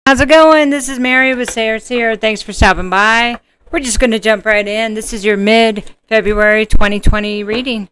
How's it going? This is Mary with Seer. Thanks for stopping by. We're just going to jump right in. This is your mid-February 2020 reading.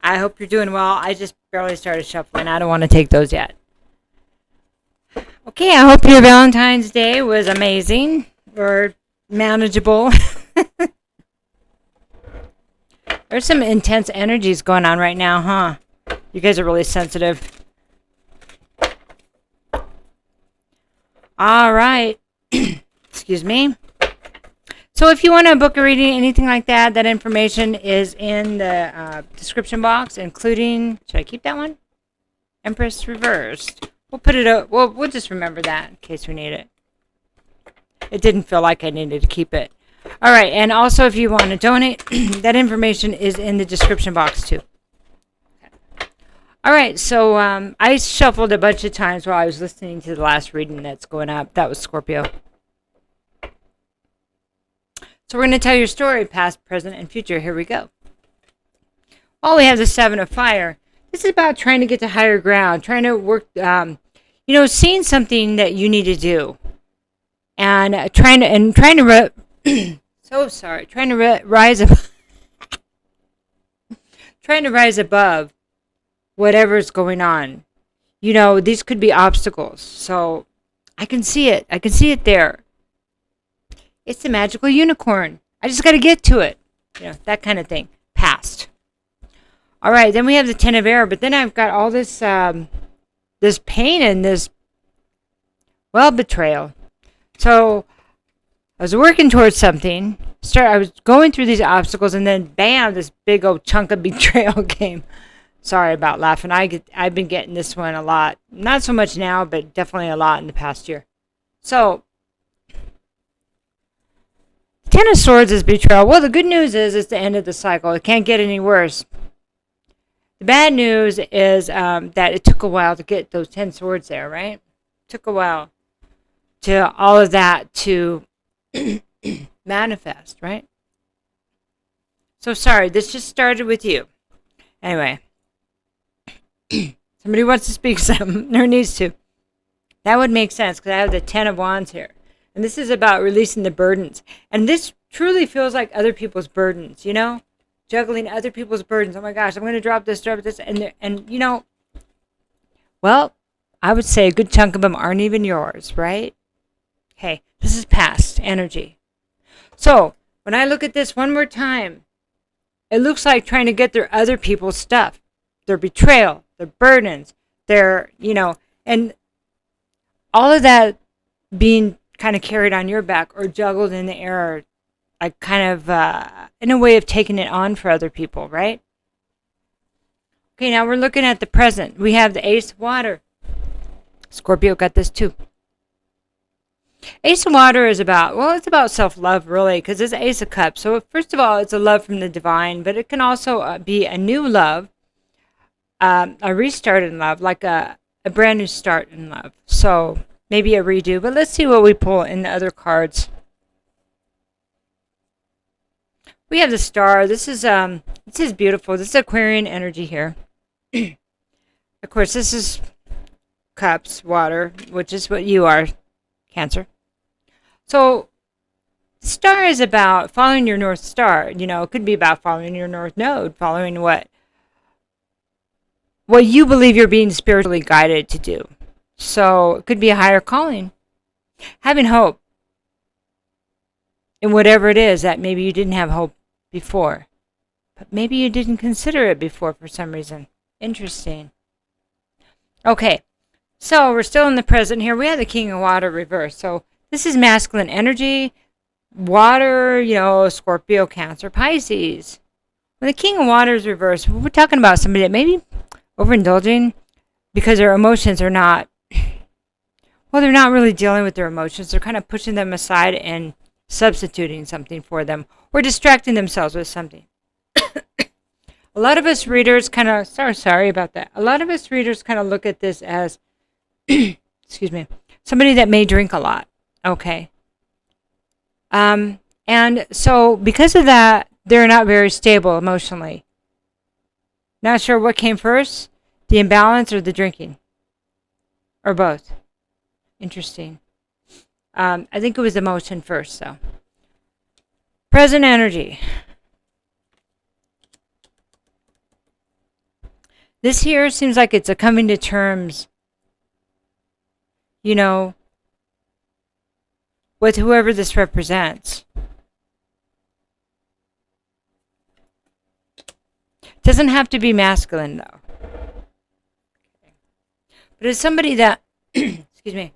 I hope you're doing well. I just barely started shuffling. I don't want to take those yet. Okay, I hope your Valentine's Day was amazing or manageable. There's some intense energies going on right now, huh? You guys are really sensitive. All right. Excuse me. So if you want to book a reading, anything like that, that information is in the description box, including, should I keep that one? Empress Reversed. We'll put it up. We'll just remember that in case we need it. It didn't feel like I needed to keep it. All right. And also, if you want to donate, that information is in the description box too. All right, so I shuffled a bunch of times while I was listening to the last reading that's going up. That was Scorpio. So we're going to tell your story, past, present, and future. Here we go. Oh, we have the Seven of Fire. This is about trying to get to higher ground, trying to work, seeing something that you need to do, and trying to rise above whatever's going on. You know, these could be obstacles. So I can see it. I can see it there. It's the magical unicorn. I just got to get to it. You know, that kind of thing. Past. All right. Then we have the Ten of Air. But then I've got all this, this pain and this, betrayal. So I was working towards something. I was going through these obstacles, and then bam, this big old chunk of betrayal came. Sorry about laughing. I've been getting this one a lot. Not so much now, but definitely a lot in the past year. So, Ten of Swords is betrayal. Well, the good news is it's the end of the cycle. It can't get any worse. The bad news is that it took a while to get those 10 swords there, right? It took a while to all of that to manifest, right? So sorry, this just started with you. Anyway. Somebody wants to speak something, or needs to. That would make sense, because I have the Ten of Wands here. And this is about releasing the burdens. And this truly feels like other people's burdens, you know? Juggling other people's burdens. Oh my gosh, I'm going to drop this. And you know, well, I would say a good chunk of them aren't even yours, right? Okay, this is past energy. So, when I look at this one more time, it looks like trying to get their other people's stuff. Their betrayal, their burdens, their, and all of that being kind of carried on your back or juggled in the air, like kind of in a way of taking it on for other people, right? Okay, now we're looking at the present. We have the Ace of Water. Scorpio got this too. Ace of Water is it's about self-love, really, because it's Ace of Cups. So first of all, it's a love from the divine, but it can also be a new love. A restart in love, like a brand new start in love. So maybe a redo, but let's see what we pull in the other cards. We have the Star. This is beautiful. This is Aquarian energy here. Of course, this is Cups, water, which is what you are, Cancer. So Star is about following your North Star. You know, it could be about following your North Node, following what you believe you're being spiritually guided to do. So it could be a higher calling. Having hope in whatever it is that maybe you didn't have hope before. But maybe you didn't consider it before for some reason. Interesting. Okay, so we're still in the present here. We have the King of Water reversed. So this is masculine energy. Water, Scorpio, Cancer, Pisces. When the King of Water is reversed, we're talking about somebody that maybe overindulging because their emotions are not, they're not really dealing with their emotions. They're kind of pushing them aside and substituting something for them or distracting themselves with something. A lot of us readers kind of, sorry about that. A lot of us readers kind of look at this as, excuse me, somebody that may drink a lot. Okay. And so because of that, they're not very stable emotionally. Not sure what came first, the imbalance or the drinking. Or both? Interesting. I think it was emotion first, though. Present energy. This here seems like it's a coming to terms, you know, with whoever this represents. Doesn't have to be masculine, though. But it's somebody that, excuse me,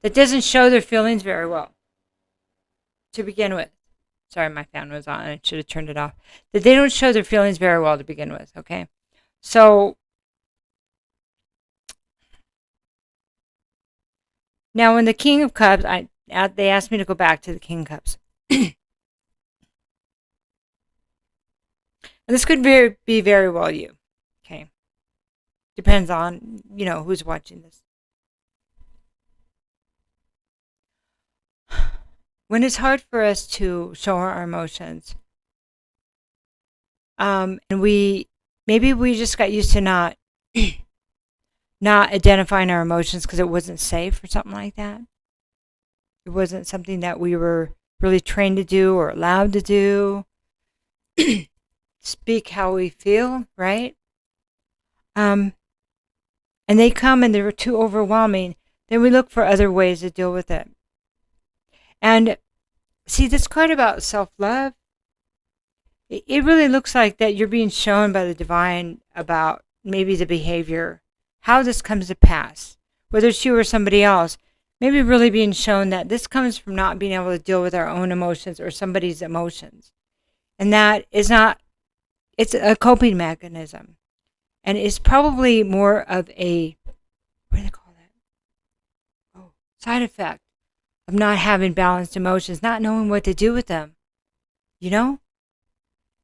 that doesn't show their feelings very well to begin with. Sorry, my fan was on. I should have turned it off. That they don't show their feelings very well to begin with, okay? So, now when the King of Cups, they asked me to go back to the King of Cups. And this could be very well you, okay? Depends on, who's watching this. When it's hard for us to show our emotions, and maybe we just got used to not identifying our emotions because it wasn't safe or something like that. It wasn't something that we were really trained to do or allowed to do. Speak how we feel, right? And they come and they're too overwhelming. Then we look for other ways to deal with it. And see, this card about self-love, it really looks like that you're being shown by the divine about maybe the behavior, how this comes to pass, whether it's you or somebody else, maybe really being shown that this comes from not being able to deal with our own emotions or somebody's emotions. And that is not, it's a coping mechanism. And it's probably more of a, what do they call that? Oh, side effect of not having balanced emotions, not knowing what to do with them.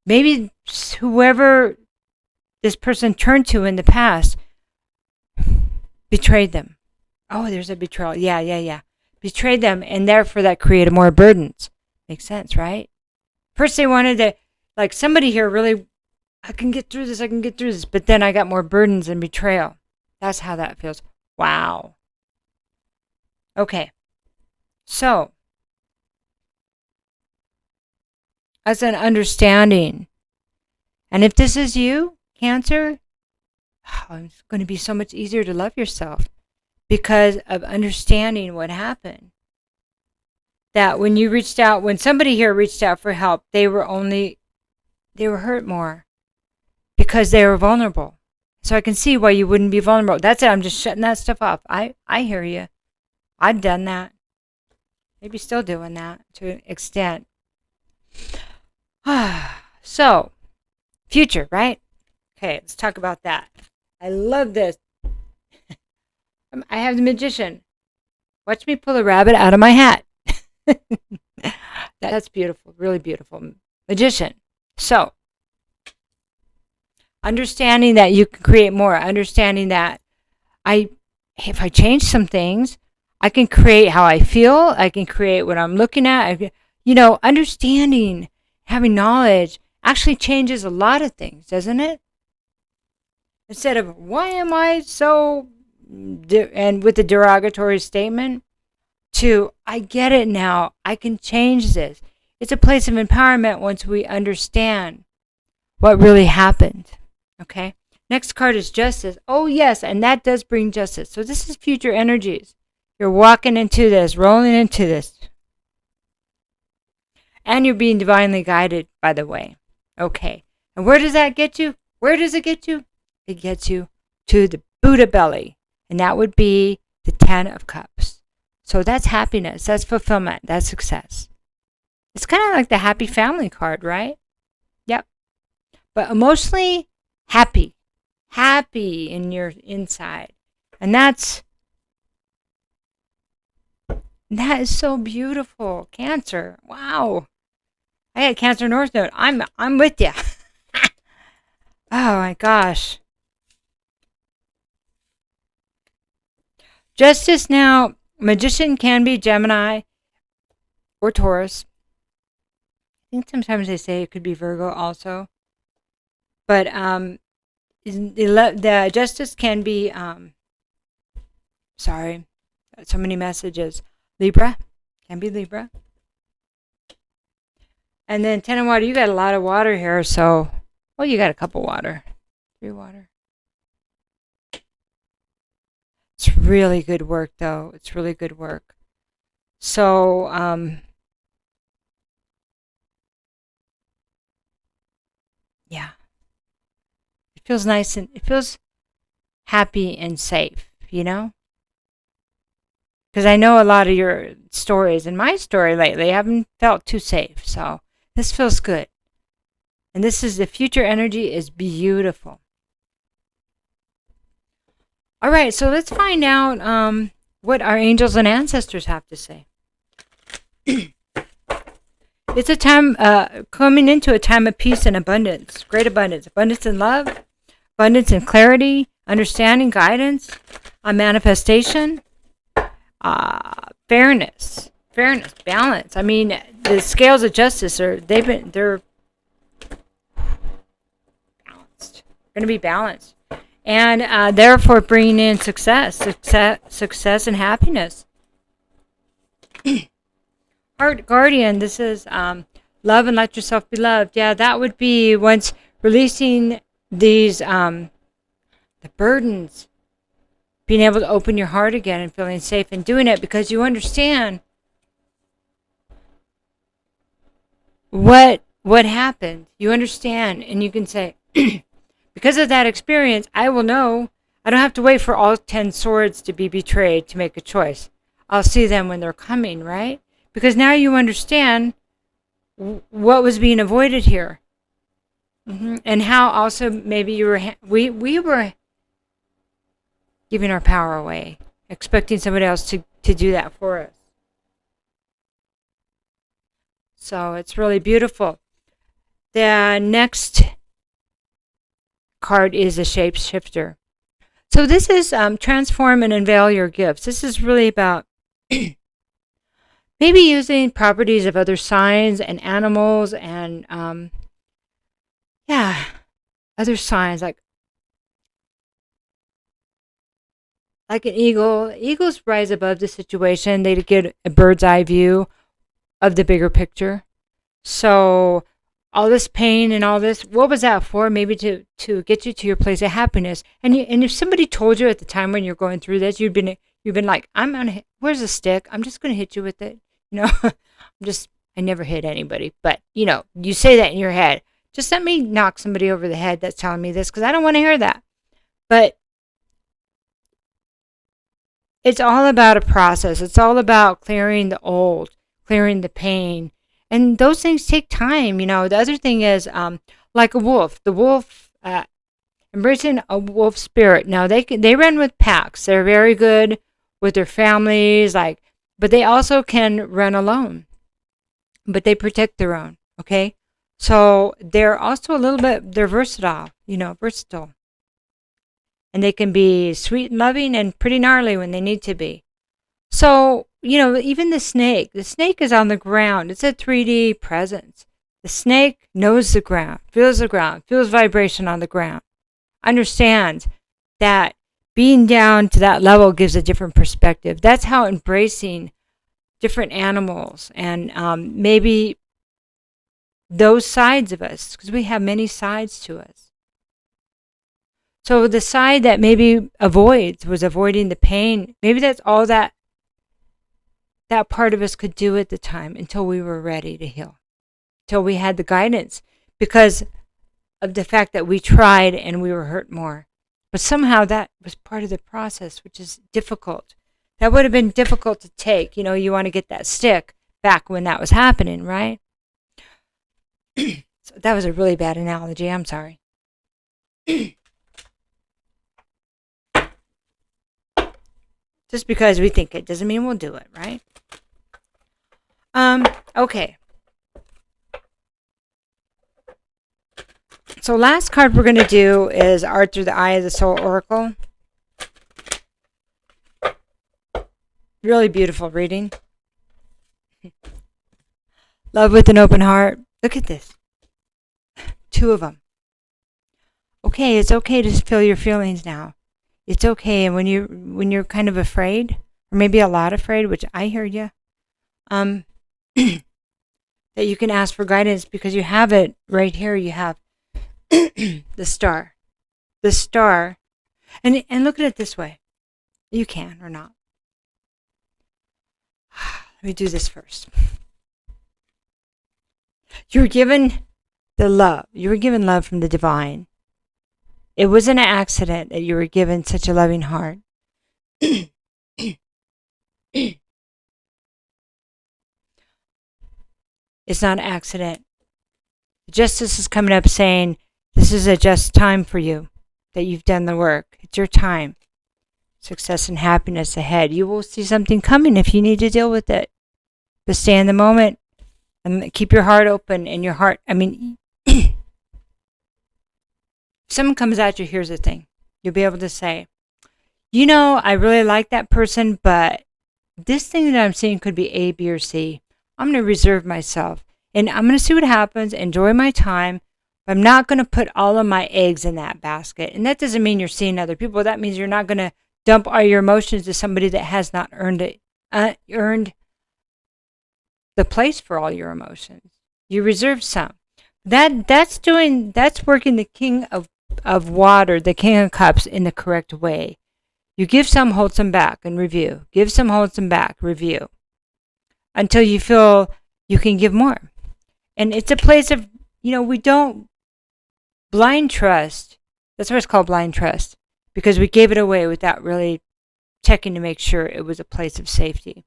Maybe whoever this person turned to in the past betrayed them. Oh, there's a betrayal. Yeah. Betrayed them, and therefore that created more burdens. Makes sense, right? First they wanted to, like somebody here really, I can get through this, but then I got more burdens and betrayal. That's how that feels. Wow. Okay. So, as an understanding, and if this is you, Cancer, it's going to be so much easier to love yourself because of understanding what happened. That when somebody here reached out for help, they were hurt more because they were vulnerable. So I can see why you wouldn't be vulnerable. That's it. I'm just shutting that stuff off. I hear you. I've done that. Maybe still doing that to an extent. So, future, right? Okay, let's talk about that. I love this. I have the Magician. Watch me pull a rabbit out of my hat. That's beautiful, really beautiful. Magician. So, understanding that you can create more. Understanding that if I change some things, I can create how I feel. I can create what I'm looking at. Understanding, having knowledge actually changes a lot of things, doesn't it? Instead of, why am I so, and with the derogatory statement, to, I get it now. I can change this. It's a place of empowerment once we understand what really happened. Okay? Next card is Justice. Oh, yes, and that does bring justice. So this is future energies. You're walking into this, rolling into this. And you're being divinely guided, by the way. Okay. And where does that get you? Where does it get you? It gets you to the Buddha belly. And that would be the 10 of Cups. So that's happiness. That's fulfillment. That's success. It's kind of like the happy family card, right? Yep. But emotionally happy. Happy in your inside. And that is so beautiful. Cancer. Wow. I had Cancer North Node. I'm with you. Oh my gosh. Justice now. Magician can be Gemini or Taurus. I think sometimes they say it could be Virgo also. But the Justice can be Sorry. So many messages. Libra. Can be Libra. And then 10 of water. You got a lot of water here. So, well, you got a couple water. 3 water. It's really good work, though. It's really good work. So, yeah. It feels nice and it feels happy and safe, you know? Because I know a lot of your stories and my story lately haven't felt too safe. So this feels good. And this is the future energy is beautiful. All right, so let's find out what our angels and ancestors have to say. It's a time coming into a time of peace and abundance, great abundance, abundance in love, abundance in clarity, understanding, guidance, a manifestation, fairness, balance. I mean, the scales of justice they're balanced. Going to be balanced, and therefore bringing in success and happiness. Heart guardian. This is love and let yourself be loved. Yeah, that would be once releasing these the burdens, being able to open your heart again and feeling safe and doing it because you understand what happened. You understand, and you can say, because of that experience, I will know. I don't have to wait for all 10 swords to be betrayed to make a choice. I'll see them when they're coming, right? Because now you understand what was being avoided here. And how also maybe we were giving our power away, expecting somebody else to do that for us. So it's really beautiful. The next card is a shapeshifter. So this is transform and unveil your gifts. This is really about maybe using properties of other signs and animals and other signs like an eagle. Eagles rise above the situation. They get a bird's eye view of the bigger picture. So all this pain and all this, what was that for? Maybe to get you to your place of happiness. And if somebody told you at the time when you're going through this, you've been like, where's the stick? I'm just gonna hit you with it. I never hit anybody, but you say that in your head. Just let me knock somebody over the head that's telling me this, because I don't want to hear that. But it's all about a process. It's all about clearing the old, clearing the pain. And those things take time. The other thing is like a wolf. The wolf, embracing a wolf spirit. Now, they run with packs. They're very good with their families, but they also can run alone. But they protect their own, okay? So they're also they're versatile, versatile. And they can be sweet and loving and pretty gnarly when they need to be. So, even the snake is on the ground. It's a 3D presence. The snake knows the ground, feels vibration on the ground, understands that being down to that level gives a different perspective. That's how embracing different animals and maybe those sides of us, because we have many sides to us. So the side that maybe was avoiding the pain, maybe that's all that part of us could do at the time until we were ready to heal, until we had the guidance, because of the fact that we tried and we were hurt more. But somehow that was part of the process, which is difficult. That would have been difficult to take. You want to get that stick back when that was happening, right? So that was a really bad analogy. I'm sorry. Just because we think it doesn't mean we'll do it, right? Okay. So last card we're going to do is Art Through the Eye of the Soul Oracle. Really beautiful reading. Love with an open heart. Look at this. 2 of them. Okay, it's okay to feel your feelings now. It's okay. And when you're kind of afraid, or maybe a lot afraid, which I hear you, that you can ask for guidance because you have it right here. You have the star. The star. And look at it this way. You can or not. Let me do this first. You were given the love. You were given love from the divine. It wasn't an accident that you were given such a loving heart. It's not an accident. Justice is coming up saying, this is a just time for you, that you've done the work. It's your time. Success and happiness ahead. You will see something coming if you need to deal with it. But stay in the moment and keep your heart open and your heart. I mean, if someone comes at you, here's the thing. You'll be able to say, I really like that person, but this thing that I'm seeing could be A, B, or C. I'm going to reserve myself and I'm going to see what happens, enjoy my time. But I'm not going to put all of my eggs in that basket. And that doesn't mean you're seeing other people. That means you're not going to dump all your emotions to somebody that has not earned the place for all your emotions. You reserve some. That's working the king of water, the king of cups in the correct way. You give some, hold some back, and review. Give some, hold some back, review. Until you feel you can give more. And it's a place of, we don't blind trust. That's why it's called blind trust. Because we gave it away without really checking to make sure it was a place of safety.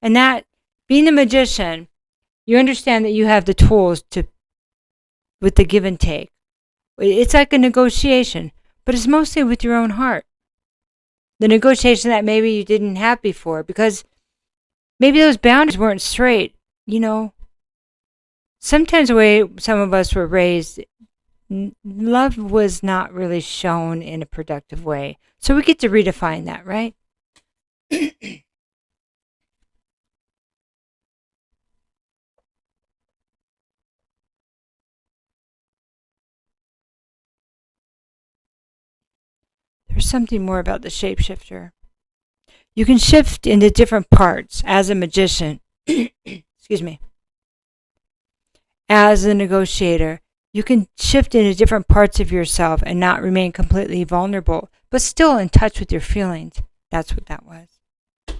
And that, being the magician, you understand that you have the tools with the give and take. It's like a negotiation, but it's mostly with your own heart. The negotiation that maybe you didn't have before, because maybe those boundaries weren't straight. Sometimes the way some of us were raised, love was not really shown in a productive way. So we get to redefine that, right? There's something more about the shapeshifter. You can shift into different parts as a magician. Excuse me. As a negotiator, you can shift into different parts of yourself and not remain completely vulnerable, but still in touch with your feelings. That's what that was.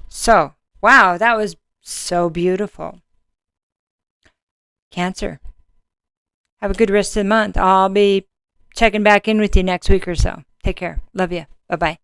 So, wow, that was so beautiful. Cancer. Have a good rest of the month. I'll be checking back in with you next week or so. Take care. Love you. Bye-bye.